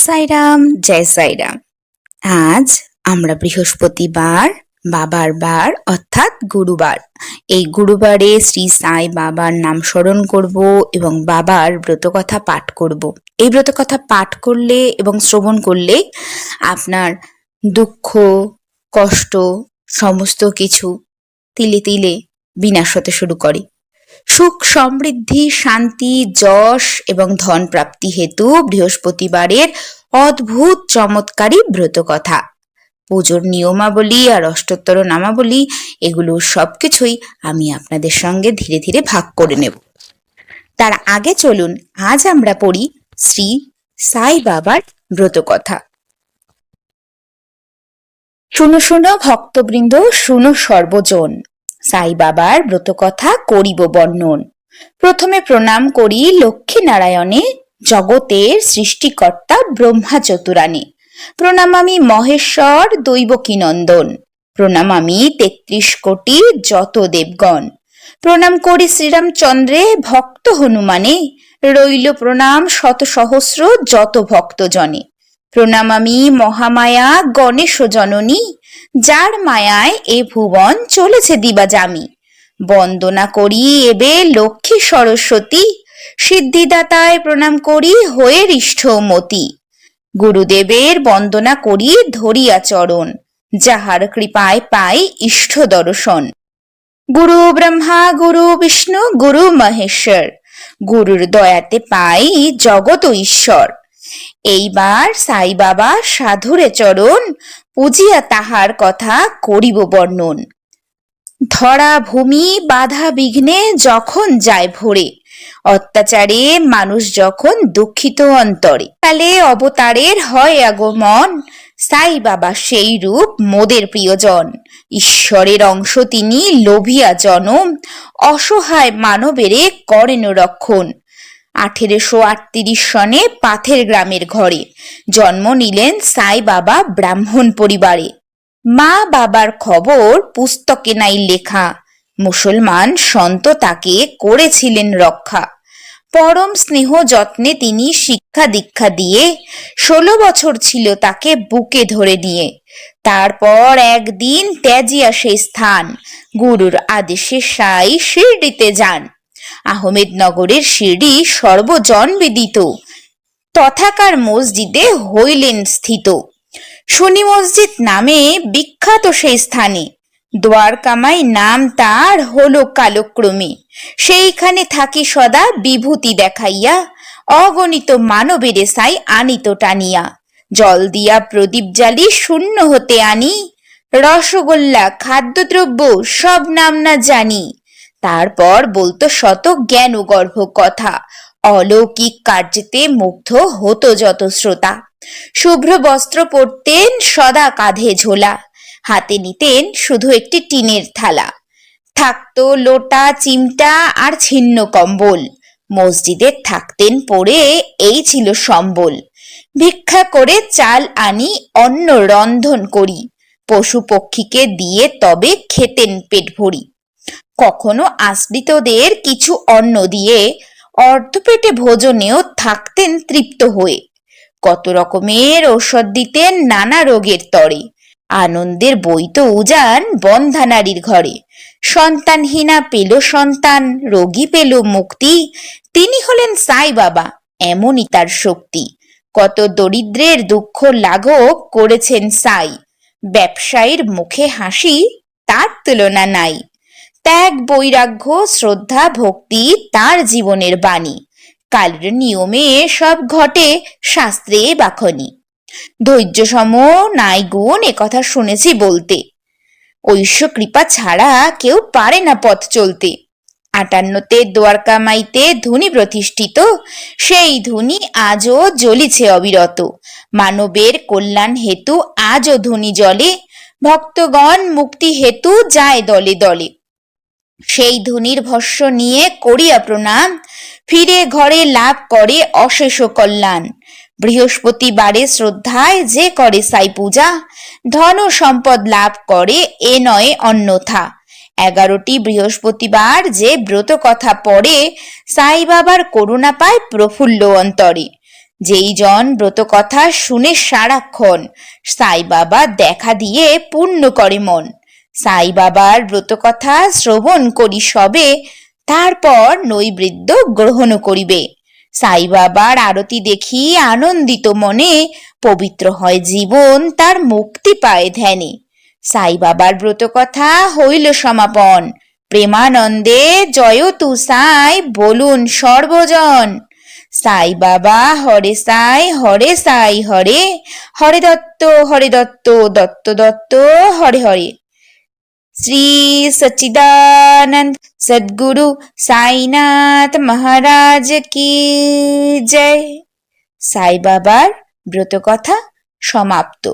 সাইরাম, জয় সাইরাম। আজ আমরা বৃহস্পতিবার, বাবার বার অর্থাৎ গুরুবার। এই গুরুবারে শ্রী সাই বাবার নাম স্মরণ করব এবং বাবার ব্রতকথা পাঠ করব। এই ব্রতকথা পাঠ করলে এবং শ্রবণ করলে আপনার দুঃখ, কষ্ট সমস্ত কিছু তিলে তিলে বিনাশ হতে শুরু করে। সুখ, সমৃদ্ধি, শান্তি, যশ এবং ধন প্রাপ্তি হেতু বৃহস্পতিবারের অদ্ভুত চমৎকারী ব্রতকথা, পুজোর নিয়মাবলী আর অষ্টোত্তর নামাবলী, এগুলো সবকিছুই আমি আপনাদের সঙ্গে ধীরে ধীরে ভাগ করে নেব। তার আগে চলুন আজ আমরা পড়ি শ্রী সাই বাবার ব্রতকথা। শুনো শুনো ভক্তবৃন্দ, শুনো সর্বজন, সাই বাবার ব্রতকথা করিব বর্ণন। প্রথমে প্রণাম করি লক্ষ্মী নারায়ণে, জগতের সৃষ্টিকর্তা ব্রহ্মা চতুরানে। প্রণামামি মহেশ্বর দৈবকী নন্দন, প্রণামামি ৩৩ কোটি যত দেবগণ। প্রণাম করি শ্রীরামচন্দ্রে ভক্ত হনুমানে, রইল প্রণাম শত সহস্র যত ভক্তজনে। প্রণামামি মহামায়া গণেশ জননী, যার মায়ায় এ ভুবন চলেছে দিবা জামি। বন্দনা করি এবে লক্ষ্মী সরস্বতী, সিদ্ধিদাতায় প্রণাম করি হয়ে হৃষ্টমতি। গুরুদেবের বন্দনা করি ধরিয়া চরণ, যাহার কৃপায় পাই ইষ্ট দর্শন। গুরু ব্রহ্মা গুরু বিষ্ণু গুরু মহেশ্বর, গুরুর দয়াতে পাই জগত ঈশ্বর। এইবার সাই বাবা সাধুরে চরণ, পুজিয়া তাহার কথা করিব বর্ণন। ধরা ভূমি বাধা বিঘ্নে যখন যায় ভরে, অত্যাচারে মানুষ যখন দুঃখিত অন্তরে, কালে অবতারের হয় আগমন, সাই বাবা সেই রূপ মোদের প্রিয়জন। ঈশ্বরের অংশ তিনি লোভিয়া জনম, অসহায় মানবেরে করেন রক্ষণ। ১৮৩৮ সনে পাথের গ্রামের ঘরে জন্ম নিলেন সাই বাবা ব্রাহ্মণ পরিবারে। মা বাবার খবর পুস্তকে নাই লেখা, মুসলমান সন্ত তাকে করেছিলেন রক্ষা। পরম স্নেহ যত্নে তিনি শিক্ষা দীক্ষা দিয়ে, ১৬ বছর ছিল তাকে বুকে ধরে নিয়ে। তারপর একদিন ত্যাজিয়া সেই স্থান, গুরুর আদেশে সাই শিরডিতে যান। আহমেদনগরের শিরডি সর্বজন বিদিত, তথাকার মসজিদে হইলেন স্থিত। শনি মসজিদ নামে বিখ্যাত সেই স্থানে, দ্বারকামাই নাম তার হলো কালক্রমে। সেইখানে থাকি সদা বিভূতি দেখাইয়া, অগণিত মানবেরে সাই আনিত টানিয়া। জল দিয়া প্রদীপ জ্বালি শূন্য হতে আনি, রসগোল্লা খাদ্যদ্রব্য সব নাম না জানি। তারপর বলতো শত জ্ঞান ও গর্ভ কথা, অলৌকিক কার্যেতে মুগ্ধ হতো যত শ্রোতা। শুভ্র বস্ত্র পরতেন সদা কাঁধে ঝোলা, হাতে নিতেন শুধু একটি টিনের থালা। থাকতো লোটা চিমটা আর ছিন্ন কম্বল, মসজিদে থাকতেন পড়ে এই ছিল সম্বল। ভিক্ষা করে চাল আনি অন্ন রন্ধন করি, পশু পক্ষীকে দিয়ে তবে খেতেন পেট ভরি। কখনো আশ্রিতদের কিছু অন্ন দিয়ে অর্ধপেটে ভোজনেও থাকতেন তৃপ্ত হয়ে। কত রকমের ঔষধ দিতেন নানা রোগের তরে, আনন্দের বইত উজান বন্ধা নারীর ঘরে। সন্তানহীনা পেল সন্তান, রোগী পেল মুক্তি, তিনি হলেন সাই বাবা, এমনই তার শক্তি। কত দরিদ্রের দুঃখ লাঘব করেছেন সাই, ব্যবসায়ীর মুখে হাসি তার তুলনা নাই। ত্যাগ বৈরাগ্য শ্রদ্ধা ভক্তি তার জীবনের বাণী, কালের নিয়মে সব ঘটে শাস্ত্রে বাখনি। ধৈর্য সম নাই গুণ একথা শুনেছি বলতে, ঐশ্য কৃপা ছাড়া কেউ পারে না পথ চলতে। ৫৮তে দ্বারকামাইতে ধুনি প্রতিষ্ঠিত, সেই ধুনি আজও জ্বলিছে অবিরত। মানবের কল্যাণ হেতু আজও ধুনি জ্বলে, ভক্তগণ মুক্তি হেতু যায় দলে দলে। সেই ধুনির ভস্য নিয়ে করিয়া প্রণাম, ফিরে ঘরে লাভ করে অশেষ কল্যাণ। বৃহস্পতিবারে শ্রদ্ধায় যে করে সাই পূজা, ধন ও সম্পদ লাভ করে এ নয় অন্যথা। ১১টি বৃহস্পতিবার যে ব্রত কথা পড়ে, সাই বাবার করুণা পায় প্রফুল্ল অন্তরে। যেই জন ব্রত কথা শুনে সারাক্ষণ, সাই বাবা দেখা দিয়ে পূর্ণ করে মন। সাই বাবার ব্রত কথা শ্রবণ করি সবে, তারপর নৈবেদ্য গ্রহণ করিবে। সাই বাবার আরতি দেখি আনন্দিত মনে, পবিত্র হয় জীবন, তার মুক্তি পায় ধ্যানে। সাই বাবার ব্রত কথা হইল সমাপন, প্রেমানন্দে জয়তু সাই বলুন সর্বজন। সাই বাবা হরে সাই হরে সাই হরে, হরে দত্ত দত্ত দত্ত হরে হরে। শ্রী সচ্চিদানন্দ সদ্গুরু সাইনাথ মহারাজ কি জয়। সাই বাবার ব্রত কথা সমাপ্ত।